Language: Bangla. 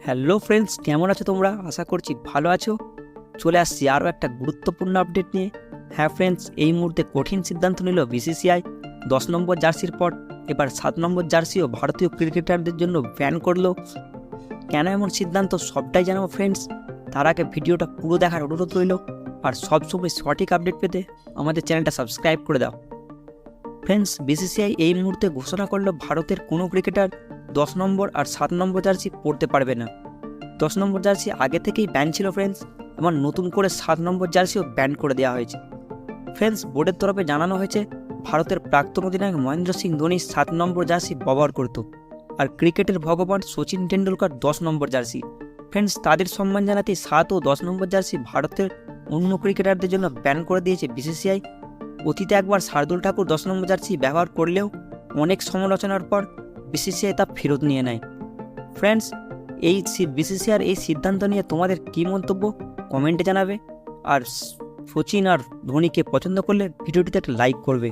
হ্যালো ফ্রেন্ডস, কেমন আছো তোমরা? আশা করছি ভালো আছো। চলে আসছি আরও একটা গুরুত্বপূর্ণ আপডেট নিয়ে। হ্যাঁ ফ্রেন্ডস, এই মুহূর্তে কঠিন সিদ্ধান্ত নিল বিসিসিআই। 10 নম্বর জার্সির পর এবার 7 নম্বর জার্সিও ভারতীয় ক্রিকেটারদের জন্য ব্যান করলো। কেন এমন সিদ্ধান্ত সবটাই জানাবো ফ্রেন্ডস। তার আগে ভিডিওটা পুরো দেখার অনুরোধ রইল, আর সবসময় সঠিক আপডেট পেতে আমাদের চ্যানেলটা সাবস্ক্রাইব করে দাও। ফ্রেন্ডস, বিসিসিআই এই মুহূর্তে ঘোষণা করলো ভারতের কোনো ক্রিকেটার 10 নম্বর আর 7 নম্বর জার্সি পরতে পারবে না। 10 নম্বর জার্সি আগে থেকেই ব্যান ছিল ফ্রেন্ডস, এবং নতুন করে 7 নম্বর জার্সিও ব্যান করে দেওয়া হয়েছে। ফ্রেন্ডস, বোর্ডের তরফে জানানো হয়েছে ভারতের প্রাক্তন অধিনায়ক মহেন্দ্র সিং ধোনি 7 নম্বর জার্সি ব্যবহার করত, আর ক্রিকেটের ভগবান সচিন টেন্ডুলকার 10 নম্বর জার্সি। ফ্রেন্ডস, তাদের সম্মান জানাতে 7 ও 10 নম্বর জার্সি ভারতের অন্য ক্রিকেটারদের জন্য ব্যান করে দিয়েছে বিসিসিআই। অতীতে একবার শার্দুল ঠাকুর 10 নম্বর জার্সি ব্যবহার করলেও অনেক সমালোচনার পর বিসিসিআই তা ফেরত নিয়ে নেয়। ফ্রেন্ডস, এই বিসিসিআইর এই সিদ্ধান্ত নিয়ে তোমাদের কী মন্তব্য কমেন্টে জানাবে, আর সচিন আর ধোনিকে পছন্দ করলে ভিডিওটিতে একটা লাইক করবে।